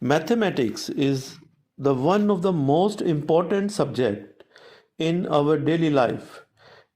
Mathematics is the one of the most important subject in our daily life,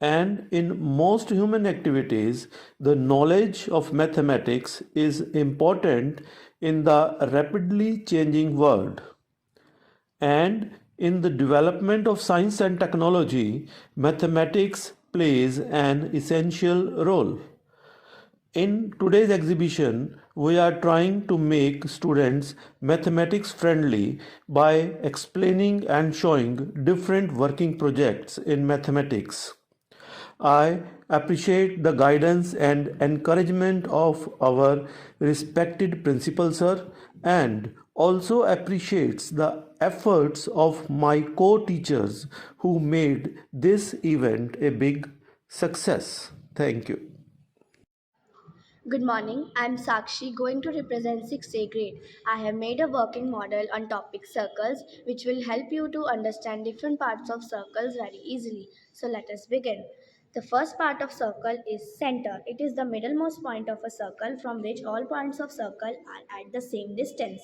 and in most human activities the knowledge of mathematics is important in the rapidly changing world. And in the development of science and technology, mathematics plays an essential role. In today's exhibition, we are trying to make students mathematics friendly by explaining and showing different working projects in mathematics. I appreciate the guidance and encouragement of our respected principal sir, and also appreciates the efforts of my co-teachers who made this event a big success. Thank you. Good morning, I'm Sakshi going to represent 6th A grade. I have made a working model on topic circles which will help you to understand different parts of circles very easily. So let us begin. The first part of circle is center. It is the middlemost point of a circle from which all points of circle are at the same distance.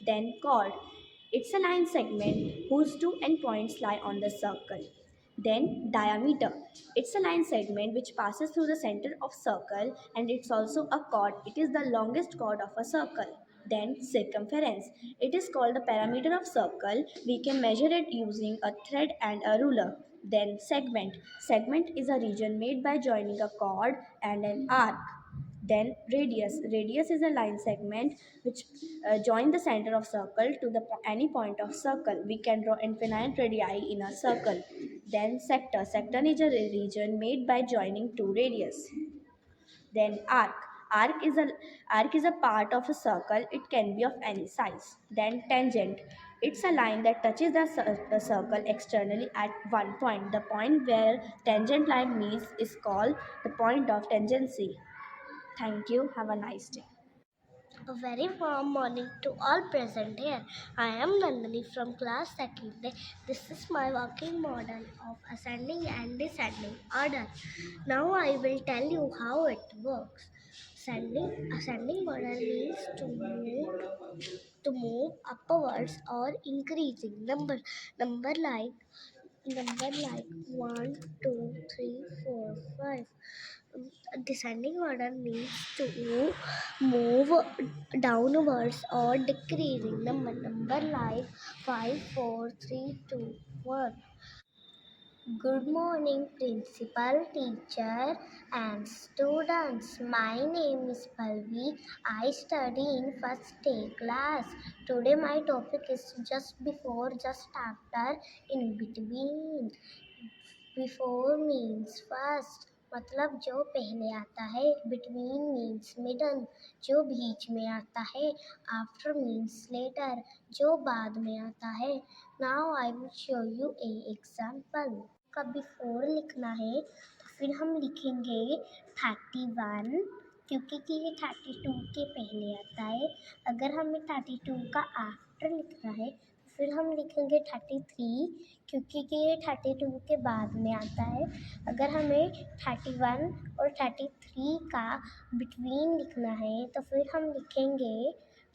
Then chord. It's a line segment whose two endpoints lie on the circle. Then diameter. It's a line segment which passes through the center of circle, and it's also a chord. It is the longest chord of a circle. Then circumference. It is called the parameter of circle. We can measure it using a thread and a ruler. Then segment. Segment is a region made by joining a chord and an arc. Then radius. Radius is a line segment which join the center of circle to any point of circle. We can draw infinite radii in a circle. Then sector. Sector is a region made by joining two radius. Then arc. Arc is a part of a circle. It can be of any size. Then tangent. It's a line that touches the circle externally at one point. The point where tangent line meets is called the point of tangency. Thank you. Have a nice day. A very warm morning to all present here. I am Nandini from class 2nd day. This is my working model of ascending and descending order. Now I will tell you how it works. Ascending order means to move upwards or increasing number like 1, 2, 3, 4, 5. Descending order means to move downwards or decreasing number like 5, 4, 3, 2, 1. Good morning, principal, teacher, and students. My name is Palvi. I study in first day class. Today my topic is just before, just after, in between. Before means first, मतलब जो पहले आता है. Between means middle, जो बीच में आता है. After means later, जो बाद में आता है. Now I will show you a example. का before लिखना है तो फिर हम लिखेंगे 31, क्योंकि कि ये 32 के पहले आता है. अगर हमें 32 का आफ्टर लिखना है तो फिर हम लिखेंगे 33, क्योंकि कि ये 32 के बाद में आता है. अगर हमें 31 और 33 का बिटवीन लिखना है तो फिर हम लिखेंगे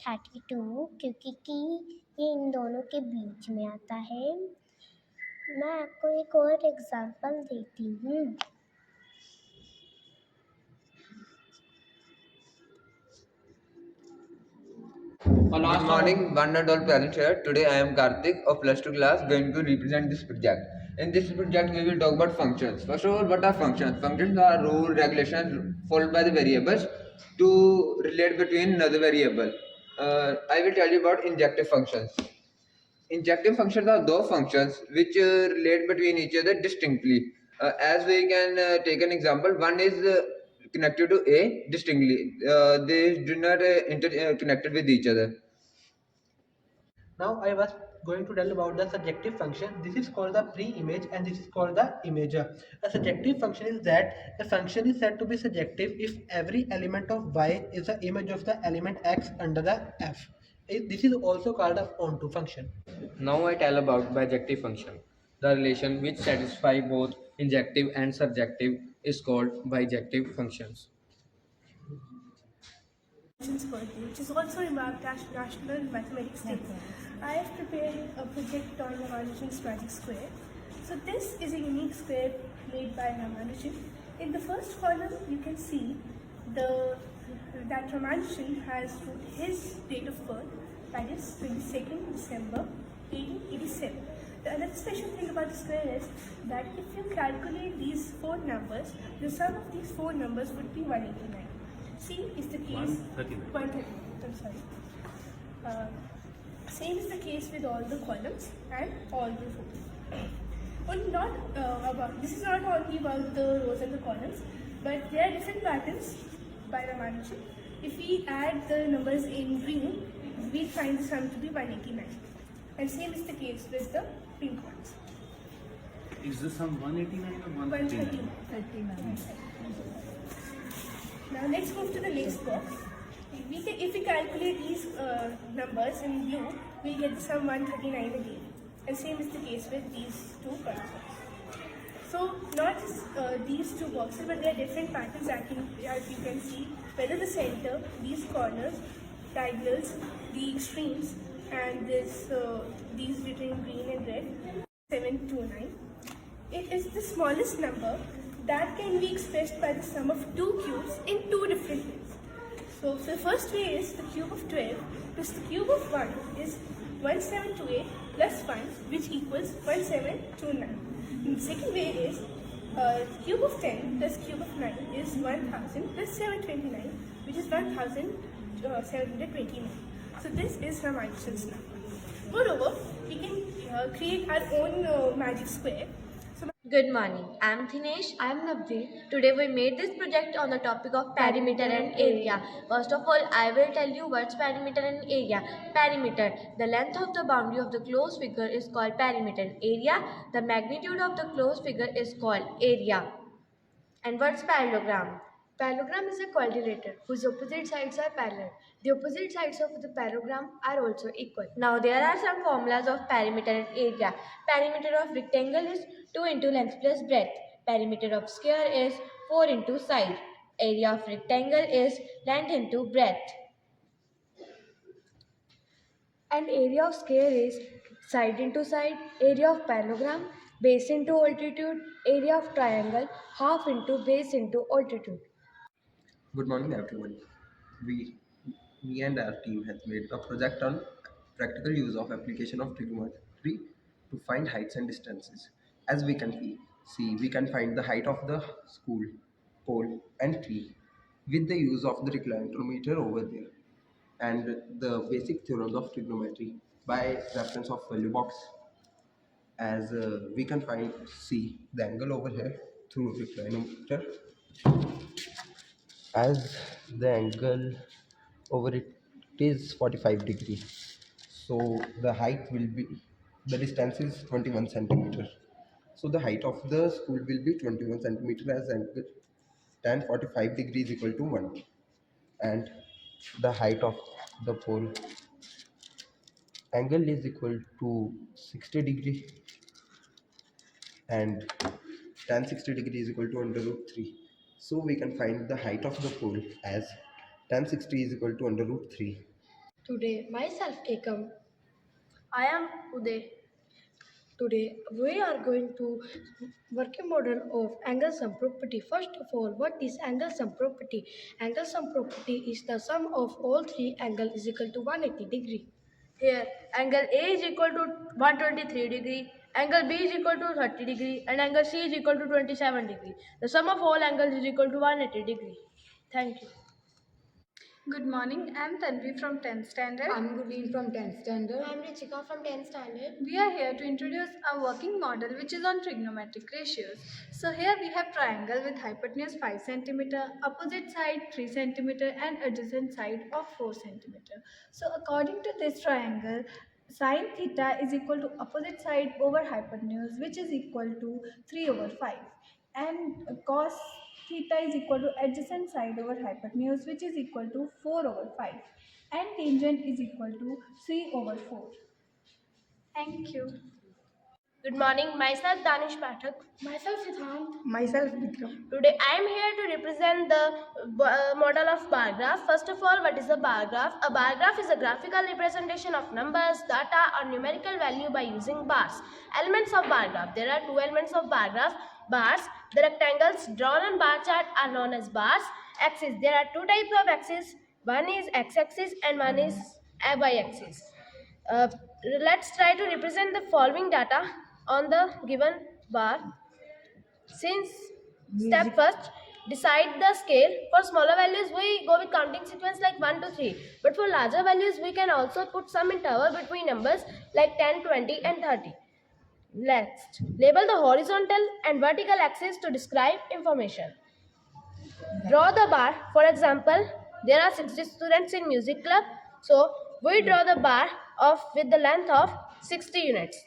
32, क्योंकि कि ये इन दोनों के बीच में आता है. मैं आपको एक और एग्जांपल देती हूँ. Good morning, one and all parents here. Today I am Karthik of plus 2 class going to represent this project. In this project we will talk about functions. First of all, what are functions? Functions are rule, regulations followed by the variables to relate between another variable. I will tell you about injective functions. Injective functions are those functions which relate between each other distinctly. As we can take an example, one is connected to A distinctly. They do not connected with each other. Now I was going to tell about the surjective function. This is called the pre-image and this is called the imager. A surjective function is that a function is said to be surjective if every element of y is the image of the element x under the f. This is also called a onto function. Now I tell about bijective function. The relation which satisfy both injective and surjective is called bijective functions. His birthday, which is also marked as National Mathematics Day. I have prepared a project on Ramanujan's magic square. So this is a unique square made by Ramanujan. In the first column, you can see that Ramanujan has wrote his date of birth, that is 22nd December 1887. The another special thing about the square is that if you calculate these four numbers, the sum of these four numbers would be 189. C is the case 130. I'm sorry. Same is the case with all the columns and all the rows. But not this is not only about the rows and the columns, but there are different patterns by Ramanujan. If we add the numbers in green, we find the sum to be 189. And same is the case with the pink ones. Is the sum 189 or 139? Now let's move to the next box. If we calculate these numbers in blue, we'll get the sum 139 again. And same is the case with these two columns. So not just these two boxes, but there are different patterns as you can see, whether the center, these corners, diagonals, the extremes, and these between green and red, 729. It is the smallest number that can be expressed by the sum of two cubes in two different ways. So the first way is the cube of 12 plus the cube of 1 is 1728 plus 1, which equals 1729. And the second way is cube of 10 plus cube of 9 is 1000 plus 729, which is 1729. So this is Ramanujan's number. Moreover, we can create our own magic square. Good morning. I'm Thinesh. I'm Navdeep. Today we made this project on the topic of perimeter and area. First of all, I will tell you what's perimeter and area. Perimeter. The length of the boundary of the closed figure is called perimeter. Area. The magnitude of the closed figure is called area. And what's parallelogram? Parallelogram is a quadrilateral whose opposite sides are parallel. The opposite sides of the parallelogram are also equal. Now there are some formulas of perimeter and area. Perimeter of rectangle is 2 into length plus breadth. Perimeter of square is 4 into side. Area of rectangle is length into breadth. And area of square is side into side, area of parallelogram, base into altitude, area of triangle, half into base into altitude. Good morning, everyone. We, me and our team has made a project on practical use of application of trigonometry to find heights and distances. As we can see, we can find the height of the school, pole, and tree with the use of the reclinometer over there and the basic theorems of trigonometry by reference of value box. As we can see the angle over here through reclinometer as the angle over it is 45 degree, so the height will be, the distance is 21 centimeter, so the height of the school will be 21 centimeter as angle tan 45 degrees equal to 1, and the height of the pole angle is equal to 60 degree, and tan 60 degree is equal to under root 3. So we can find the height of the pole as tan 60 is equal to under root 3. Today, myself, Ekam. I am Uday. Today, we are going to work a model of angle sum property. First of all, what is angle sum property? Angle sum property is the sum of all three angles is equal to 180 degree. Here, angle A is equal to 123 degree, angle B is equal to 30 degree, and angle C is equal to 27 degree. The sum of all angles is equal to 180 degree. Thank you. Good morning, I'm Tanvi from 10th standard. I'm Gurleen from 10th standard. I'm Richika from 10th standard. We are here to introduce a working model which is on trigonometric ratios. So here we have triangle with hypotenuse 5 cm, opposite side 3 cm and adjacent side of 4 cm. So according to this triangle, sine theta is equal to opposite side over hypotenuse, which is equal to 3 over 5, and cos theta is equal to adjacent side over hypotenuse, which is equal to 4 over 5, and tangent is equal to 3 over 4. Thank you. Good morning, myself Danish Pathak. Myself Siddhant. Myself Vikram. Today I am here to represent the model of bar graph. First of all, what is a bar graph? A bar graph is a graphical representation of numbers, data or numerical value by using bars. Elements of bar graph. There are two elements of bar graph. Bars. The rectangles drawn on bar chart are known as bars. Axis. There are two types of axis. One is x-axis and one is y-axis. Let's try to represent the following data on the given bar. Since step first, decide the scale. For smaller values, we go with counting sequence like 1 to 3. But for larger values, we can also put some interval between numbers like 10, 20 and 30. Next, label the horizontal and vertical axis to describe information. Draw the bar. For example, there are 60 students in music club. So, we draw the bar with the length of 60 units.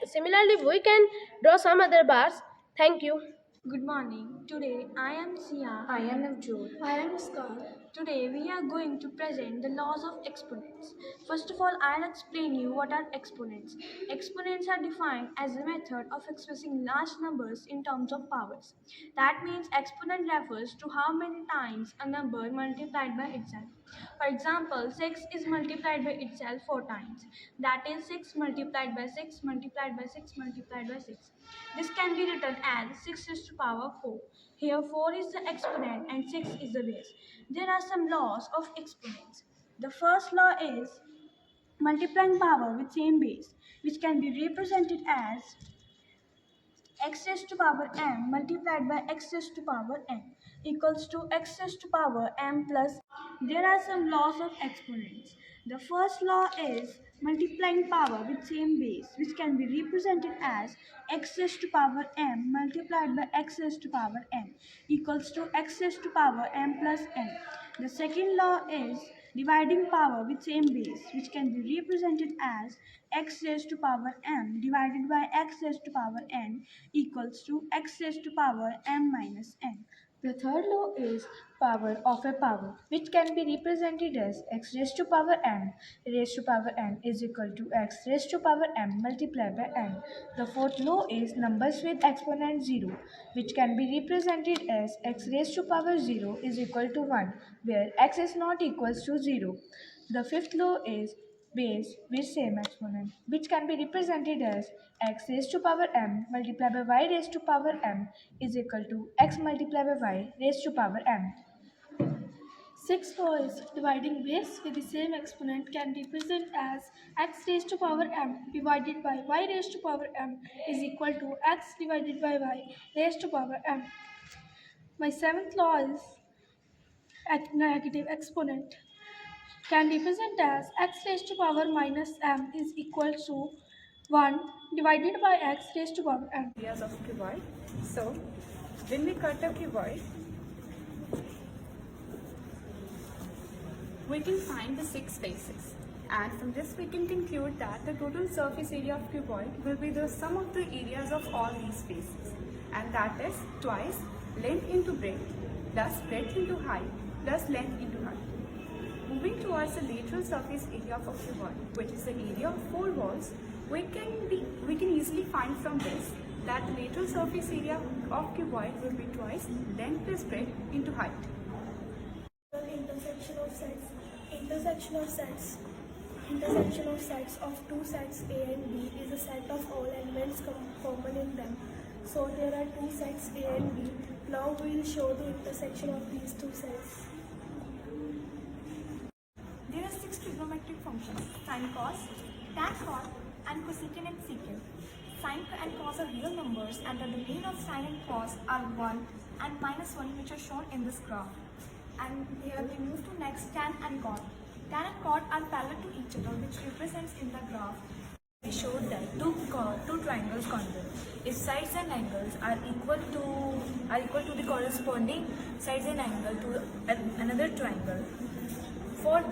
Similarly, we can draw some other bars. Thank you. Good morning. Today I am Sia. I am Navjot. I am Scar. Today we are going to present the laws of exponents. First of all, I'll explain you what are exponents. Exponents are defined as a method of expressing large numbers in terms of powers. That means exponent refers to how many times a number multiplied by itself. For example, 6 is multiplied by itself 4 times. That is 6 multiplied by 6 multiplied by 6 multiplied by 6. This can be written as 6 raised to power 4. Here 4 is the exponent and 6 is the base. There are some laws of exponents. The first law is multiplying power with same base, which can be represented as x raised to power m multiplied by x raised to power n equals to x raised to power m plus. There are some laws of exponents. The first law is multiplying power with same base, which can be represented as x raised to power m multiplied by x raised to power n equals to x raised to power m plus n. The second law is dividing power with same base, which can be represented as x raised to power m divided by x raised to power n equals to x raised to power m minus n. The third law is power of a power, which can be represented as x raised to power n raised to power n is equal to x raised to power m multiplied by n. The fourth law is numbers with exponent 0, which can be represented as x raised to power 0 is equal to 1, where x is not equals to 0. The fifth law is base with same exponent, which can be represented as x raised to power m multiplied by y raised to power m is equal to x multiplied by y raised to power m. Sixth law is dividing base with the same exponent can be represented as x raised to power m divided by y raised to power m is equal to x divided by y raised to power m. My seventh law is negative exponent can be represented as x raised to power minus m is equal to 1 divided by x raised to power m. Areas of cuboid. So, when we cut a cuboid, we can find the 6 faces, and from this we can conclude that the total surface area of cuboid will be the sum of the areas of all these faces, and that is twice length into breadth plus breadth into height plus length into height. Moving towards the lateral surface area of a cuboid, which is the area of 4 walls, we can easily find from this that the lateral surface area of cuboid will be twice length plus breadth into height. Intersection of sets of two sets A and B is a set of all elements common in them. So there are two sets A and B. Now we will show the intersection of these two sets. There are 6 trigonometric functions: sine, cos, tan, cos, and cosecant and secant. Sine and cos are real numbers, and the domain of sine and cos are 1 and minus 1, which are shown in this graph. And here we move to next tan and cot. Tan and cot are parallel to each other, which represents in the graph. We showed that two triangles converge if sides and angles are equal to the corresponding sides and angle to another triangle. For